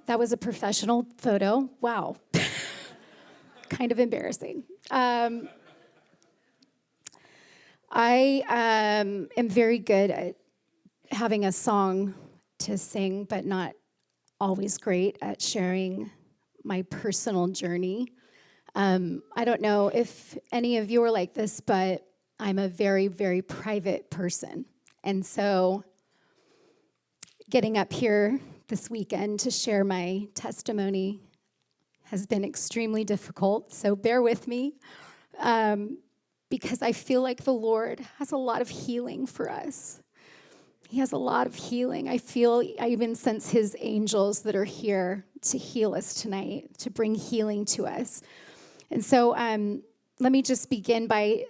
That was a professional photo. Wow. Kind of embarrassing. I am very good at having a song to sing, but not always great at sharing my personal journey. I don't know if any of you are like this, but I'm a very, very private person. And so getting up here this weekend to share my testimony has been extremely difficult, so bear with me, because I feel like the Lord has a lot of healing for us. He has a lot of healing. I even sense his angels that are here to heal us tonight, to bring healing to us. And so let me just begin by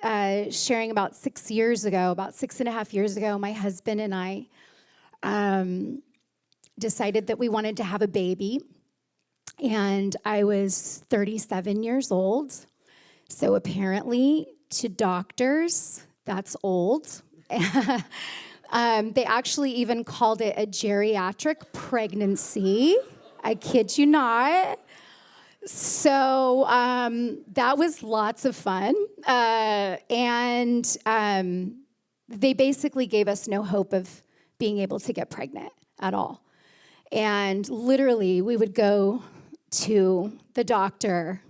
sharing about 6.5 years ago, my husband and I decided that we wanted to have a baby. And I was 37 years old. So apparently, to doctors, that's old. They actually even called it a geriatric pregnancy. I kid you not. So that was lots of fun. And they basically gave us no hope of being able to get pregnant at all. And literally, we would go to the doctor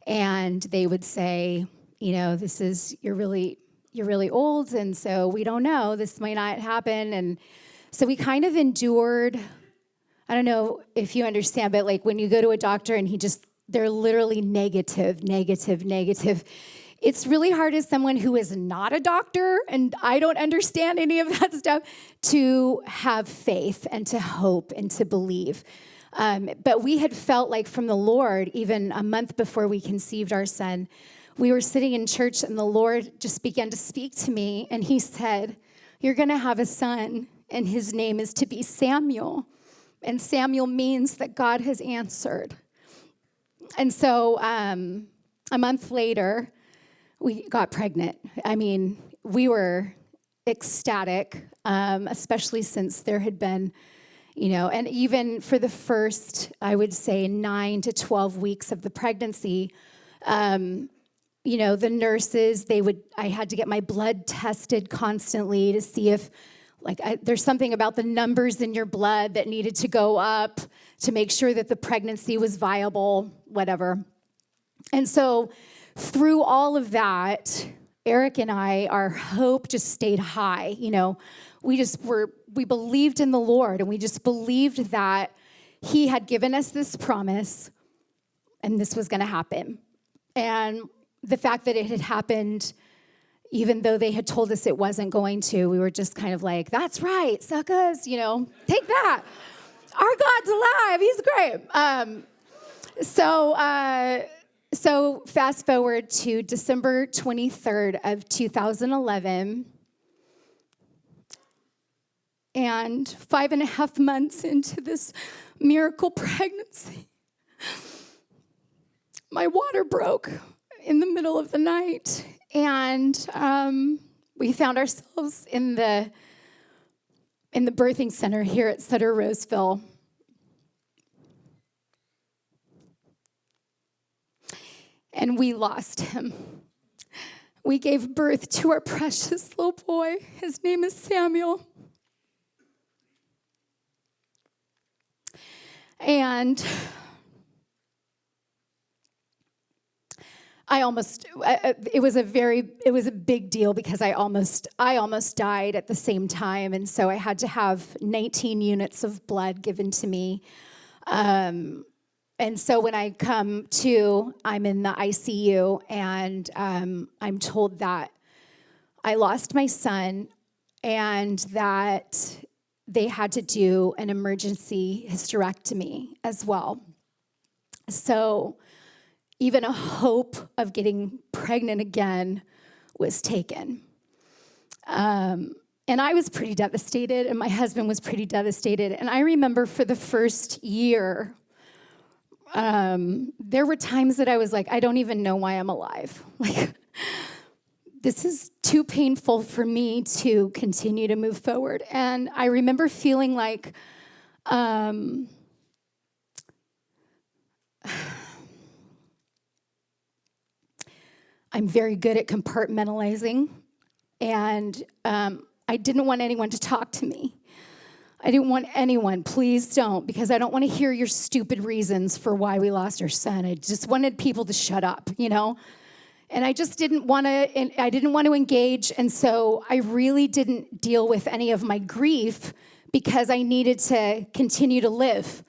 and they would say, you're really old, and so we don't know, this might not happen. And so we kind of endured. I don't know if you understand, but like when you go to a doctor and they're literally negative. It's really hard as someone who is not a doctor, and I don't understand any of that stuff, to have faith and to hope and to believe. But we had felt like from the Lord, even a month before we conceived our son, we were sitting in church and the Lord just began to speak to me, and he said, "You're going to have a son, and his name is to be Samuel." And Samuel means that God has answered. And so a month later, we got pregnant. I mean, we were ecstatic, especially since there had been, and even for the first, I would say, 9 to 12 weeks of the pregnancy, the nurses, I had to get my blood tested constantly to see if, there's something about the numbers in your blood that needed to go up to make sure that the pregnancy was viable, whatever. And so through all of that, Eric and I, our hope just stayed high. We believed in the Lord, and we just believed that he had given us this promise and this was going to happen. And the fact that it had happened, even though they had told us it wasn't going to, we were just kind of like, that's right, suckers, take that. Our God's alive, he's great. So fast forward to December 23rd of 2011, and 5.5 months into this miracle pregnancy, my water broke in the middle of the night, and we found ourselves in the birthing center here at Sutter Roseville. And we lost him. We gave birth to our precious little boy. His name is Samuel. And it was a big deal because I almost died at the same time. And so I had to have 19 units of blood given to me. And so when I come to, I'm in the ICU, and I'm told that I lost my son and that they had to do an emergency hysterectomy as well. So even a hope of getting pregnant again was taken. And I was pretty devastated, and my husband was pretty devastated. And I remember for the first year, there were times that I was like, I don't even know why I'm alive. Like, this is too painful for me to continue to move forward. And I remember feeling like I'm very good at compartmentalizing, and I didn't want anyone to talk to me. I didn't want anyone, please don't, because I don't want to hear your stupid reasons for why we lost our son. I just wanted people to shut up, And I just didn't want to engage, and so I really didn't deal with any of my grief because I needed to continue to live.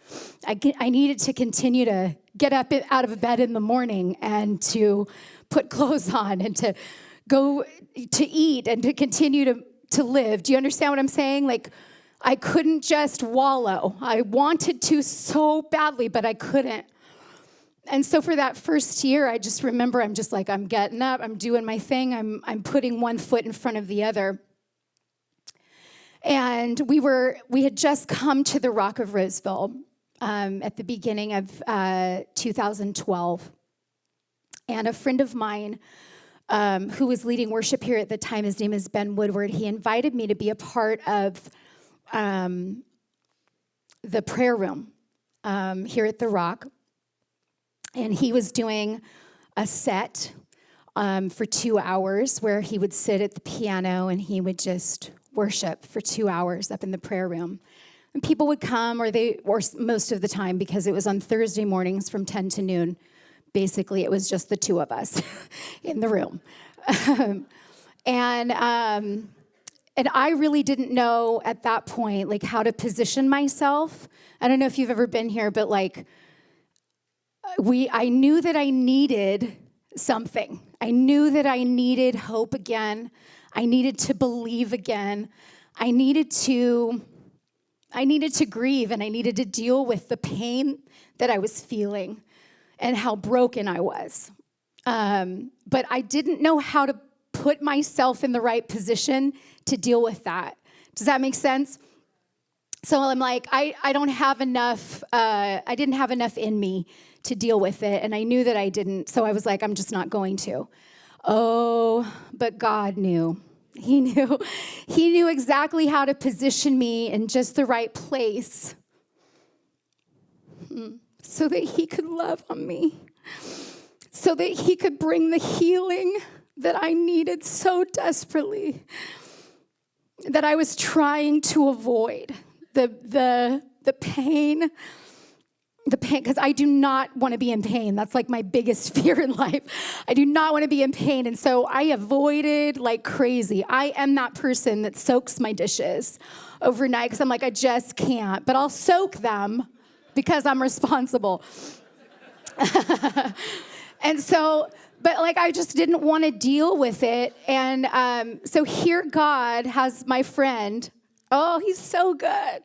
I needed to continue to get up out of bed in the morning and to put clothes on and to go to eat and to continue to live. Do you understand what I'm saying? Like, I couldn't just wallow. I wanted to so badly, but I couldn't. And so for that first year, I just remember I'm just like, I'm getting up, I'm doing my thing, I'm putting one foot in front of the other. And we had just come to the Rock of Roseville at the beginning of 2012. And a friend of mine who was leading worship here at the time, his name is Ben Woodward, he invited me to be a part of the prayer room here at the Rock. And he was doing a set for 2 hours where he would sit at the piano and he would just worship for 2 hours up in the prayer room. And people would come, or most of the time, because it was on Thursday mornings from 10 to noon. Basically, it was just the two of us in the room. And I really didn't know at that point, like, how to position myself. I don't know if you've ever been here, but like, I knew that I needed something. I knew that I needed hope again. I needed to believe again. I needed to grieve, and I needed to deal with the pain that I was feeling and how broken I was. But I didn't know how to put myself in the right position to deal with that. Does that make sense? So I'm like, I don't have enough, I didn't have enough in me to deal with it, and I knew that I didn't, so I was like, I'm just not going to. Oh, but God knew. He knew exactly how to position me in just the right place so that he could love on me, so that he could bring the healing that I needed so desperately, that I was trying to avoid, the pain, because I do not want to be in pain. That's like my biggest fear in life. I do not want to be in pain. And so I avoided like crazy. I am that person that soaks my dishes overnight because I'm like, I just can't. But I'll soak them because I'm responsible. And so, but like, I just didn't want to deal with it. And so here God has my friend. Oh, he's so good.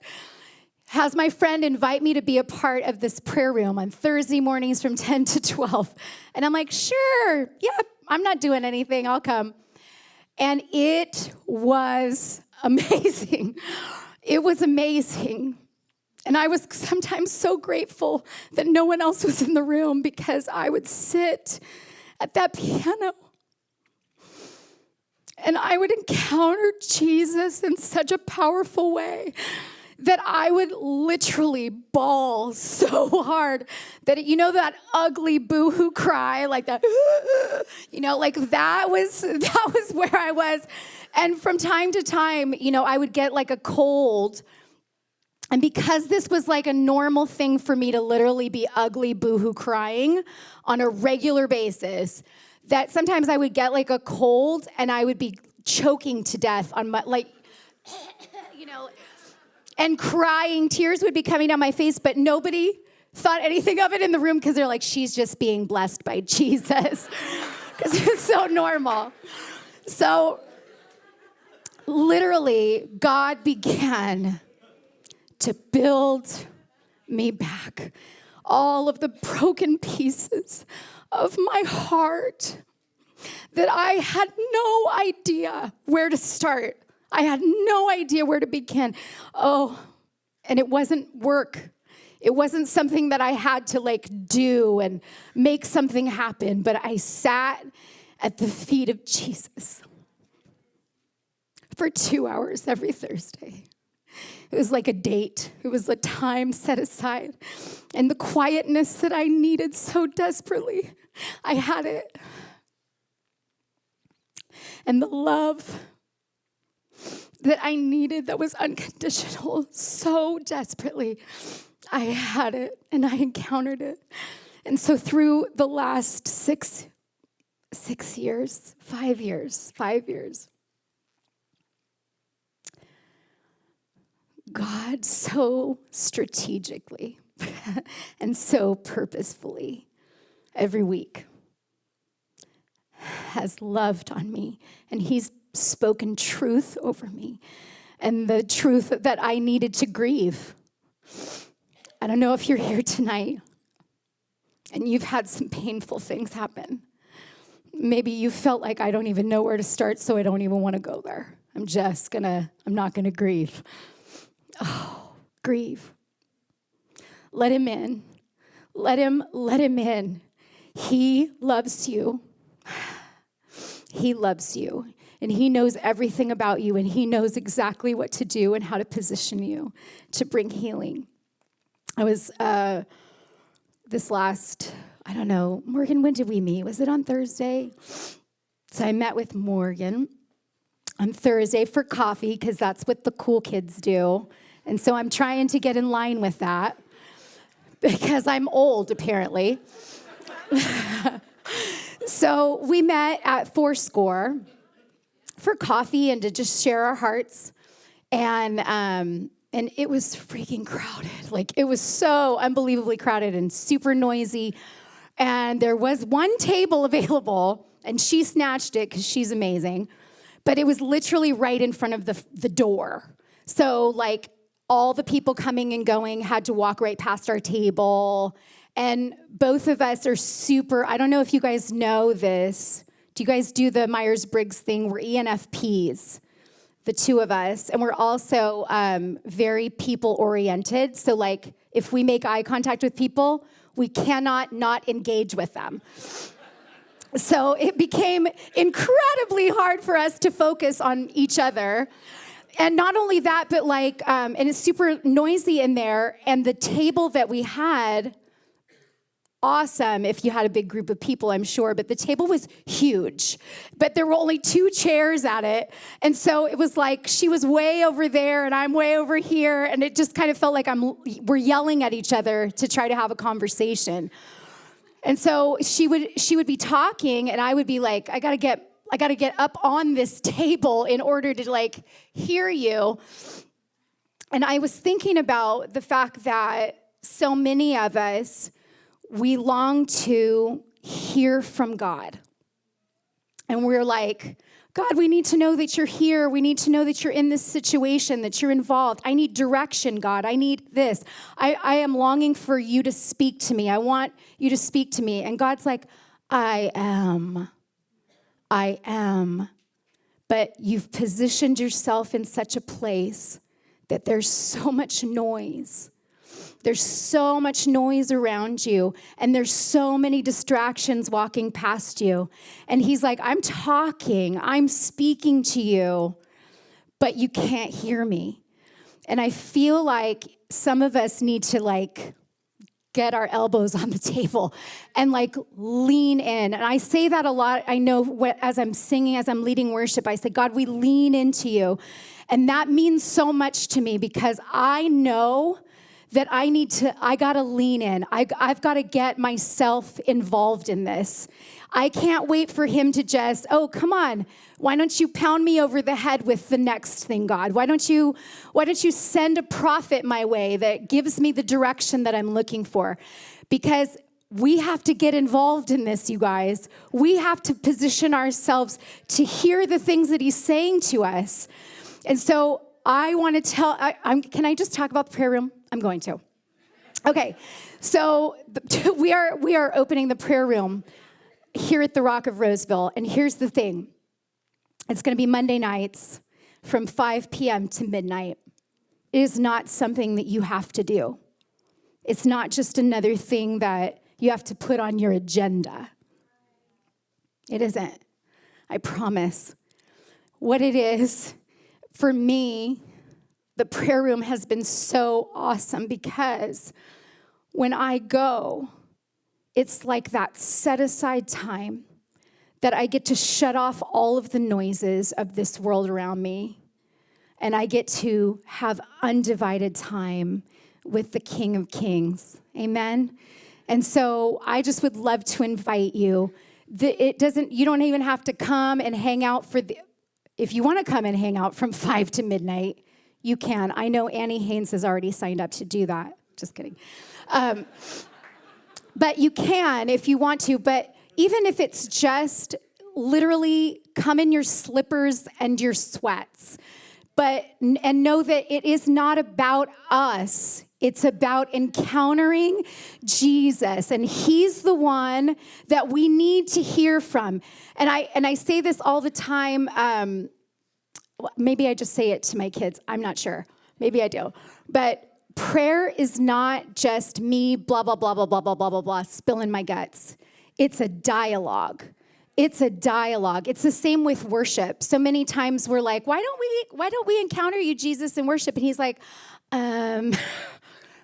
Has my friend invite me to be a part of this prayer room on Thursday mornings from 10 to 12. And I'm like, sure, yeah, I'm not doing anything, I'll come. And it was amazing. It was amazing. And I was sometimes so grateful that no one else was in the room, because I would sit at that piano and I would encounter Jesus in such a powerful way that I would literally bawl so hard that, that ugly boo-hoo cry, like that, like that was where I was. And from time to time, I would get like a cold. And because this was like a normal thing for me to literally be ugly boo-hoo crying on a regular basis, that sometimes I would get like a cold and I would be choking to death on my, like, and crying, tears would be coming down my face, but nobody thought anything of it in the room because they're like, she's just being blessed by Jesus, because it's so normal. So literally, God began to build me back all of the broken pieces of my heart that I had no idea where to start. I had no idea where to begin. Oh, and it wasn't work. It wasn't something that I had to like do and make something happen, but I sat at the feet of Jesus for 2 hours every Thursday. It was like a date. It was a time set aside. And the quietness that I needed so desperately, I had it. And the love that I needed that was unconditional so desperately, I had it and I encountered it. And so through the last 5 years, God so strategically and so purposefully every week has loved on me, and he's spoken truth over me, and the truth that I needed to grieve. I don't know if you're here tonight and you've had some painful things happen. Maybe you felt like I don't even know where to start, so I don't even want to go there. I'm not gonna grieve. Oh, grieve. Let him in. Let him in. He loves you. He loves you. And he knows everything about you, and he knows exactly what to do and how to position you to bring healing. I was, Morgan, when did we meet? Was it on Thursday? So I met with Morgan on Thursday for coffee, because that's what the cool kids do. And so I'm trying to get in line with that, because I'm old, apparently. So we met at Fourscore for coffee and to just share our hearts. And it was freaking crowded. Like, it was so unbelievably crowded and super noisy. And there was one table available, and she snatched it because she's amazing. But it was literally right in front of the door. So, like, all the people coming and going had to walk right past our table. And both of us are super, I don't know if you guys know this. Do you guys do the Myers-Briggs thing? We're ENFPs, the two of us. And we're also very people-oriented. So, like, if we make eye contact with people, we cannot not engage with them. So it became incredibly hard for us to focus on each other. And not only that, but like, and it's super noisy in there. And the table that we had, awesome if you had a big group of people, I'm sure, but the table was huge. But there were only 2 chairs at it. And so it was like she was way over there and I'm way over here. And it just kind of felt like we're yelling at each other to try to have a conversation. And so she would be talking, and I would be like, I gotta get up on this table in order to like hear you. And I was thinking about the fact that so many of us, we long to hear from God. And we're like, God, we need to know that you're here. We need to know that you're in this situation, that you're involved. I need direction, God. I need this. I am longing for you to speak to me. I want you to speak to me. And God's like, I am. But you've positioned yourself in such a place that there's so much noise. There's so much noise around you, and there's so many distractions walking past you. And he's like, I'm talking, I'm speaking to you, but you can't hear me. And I feel like some of us need to like get our elbows on the table and like lean in. And I say that a lot. I know as I'm singing, as I'm leading worship, I say, God, we lean into you. And that means so much to me, because I know that I gotta lean in. I've gotta get myself involved in this. I can't wait for him to just, oh, come on. Why don't you pound me over the head with the next thing, God? Why don't you send a prophet my way that gives me the direction that I'm looking for? Because we have to get involved in this, you guys. We have to position ourselves to hear the things that he's saying to us. And so I want to tell, can I just talk about the prayer room? I'm going to. Okay, so we are opening the prayer room here at the Rock of Roseville. And here's the thing. It's going to be Monday nights from 5 p.m. to midnight. It is not something that you have to do. It's not just another thing that you have to put on your agenda. It isn't. I promise. What it is, for me, the prayer room has been so awesome because when I go, it's like that set aside time that I get to shut off all of the noises of this world around me. And I get to have undivided time with the King of Kings. Amen? And so I just would love to invite you. You don't even have to come and hang out if you want to come and hang out from 5 to midnight, you can. I know Annie Haynes has already signed up to do that. Just kidding. But you can if you want to. But even if it's just literally come in your slippers and your sweats, and know that it is not about us. It's about encountering Jesus, and he's the one that we need to hear from. And I say this all the time. Maybe I just say it to my kids. I'm not sure. Maybe I do. But prayer is not just me, blah, blah, blah, blah, blah, blah, blah, blah, blah, spilling my guts. It's a dialogue. It's a dialogue. It's the same with worship. So many times we're like, why don't we encounter you, Jesus, in worship? And he's like,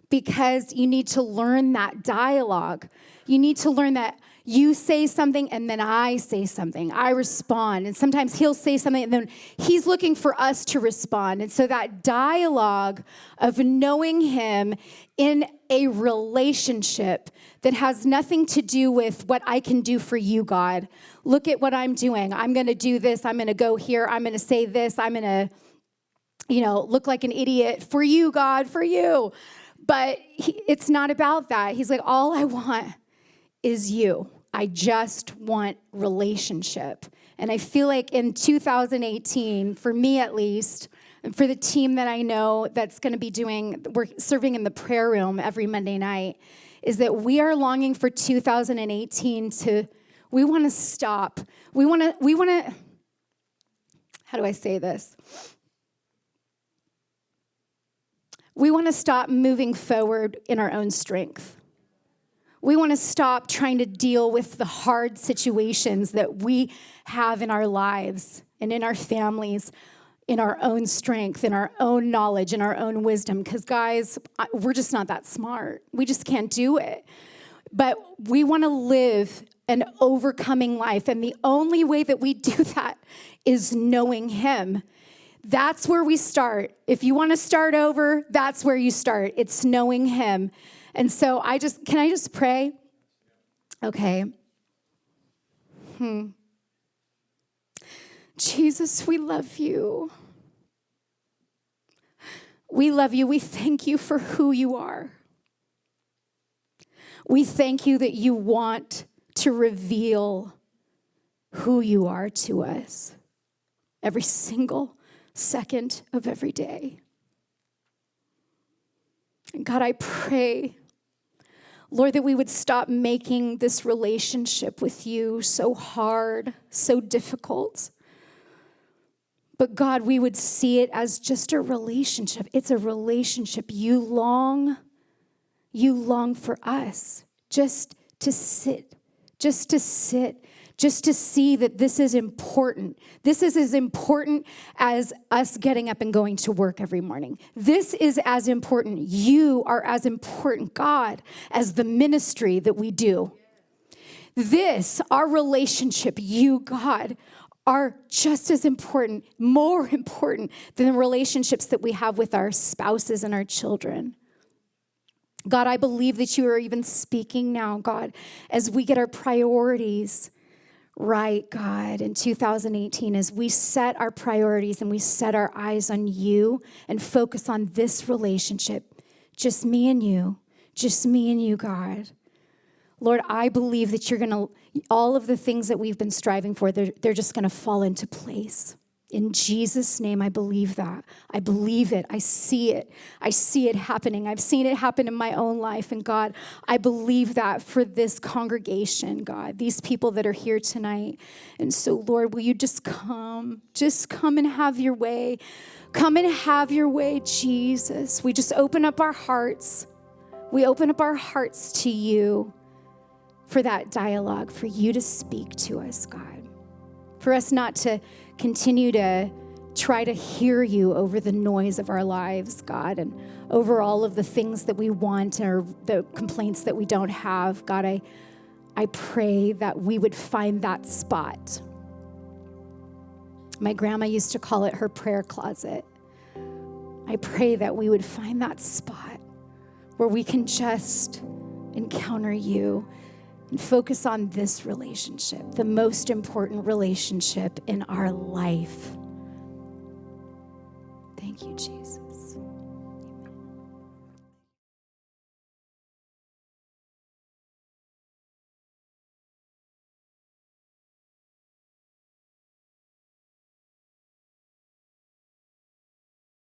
because you need to learn that dialogue. You need to learn that you say something and then I say something. I respond. And sometimes he'll say something and then he's looking for us to respond. And so that dialogue of knowing him in a relationship that has nothing to do with what I can do for you, God. Look at what I'm doing. I'm going to do this. I'm going to go here. I'm going to say this. I'm going to, look like an idiot for you, God, for you. But it's not about that. He's like, all I want is you. I just want relationship. And I feel like in 2018, for me at least, and for the team that I know that's going to be we're serving in the prayer room every Monday night, is that we are longing for 2018 we want to stop. We want to, how do I say this? We want to stop moving forward in our own strength. We want to stop trying to deal with the hard situations that we have in our lives and in our families, in our own strength, in our own knowledge, in our own wisdom. Because guys, we're just not that smart. We just can't do it. But we want to live an overcoming life. And the only way that we do that is knowing him. That's where we start. If you want to start over, that's where you start. It's knowing him. And so can I just pray? Okay. Jesus, we love you. We love you. We thank you for who you are. We thank you that you want to reveal who you are to us every single second of every day. And God, I pray, Lord, that we would stop making this relationship with you so hard, so difficult. But God, we would see it as just a relationship. It's a relationship. You long for us just to sit, just to see that this is important. This is as important as us getting up and going to work every morning. This is as important. You are as important, God, as the ministry that we do. This, our relationship, you, God, are just as important, more important than the relationships that we have with our spouses and our children. God, I believe that you are even speaking now, God, as we get our priorities right, God, in 2018, as we set our priorities and we set our eyes on you and focus on this relationship, just me and you, God. Lord, I believe that all of the things that we've been striving for, they're just going to fall into place. In Jesus' name, I believe that. I believe it. I see it. I see it happening. I've seen it happen in my own life. And God, I believe that for this congregation, God, these people that are here tonight. And so, Lord, will you just come and have your way. Come and have your way, Jesus. We just open up our hearts. We open up our hearts to you for that dialogue, for you to speak to us, God. For us not to continue to try to hear you over the noise of our lives, God, and over all of the things that we want or the complaints that we don't have. God, I pray that we would find that spot. My grandma used to call it her prayer closet. I pray that we would find that spot where we can just encounter you and focus on this relationship, the most important relationship in our life. Thank you, Jesus.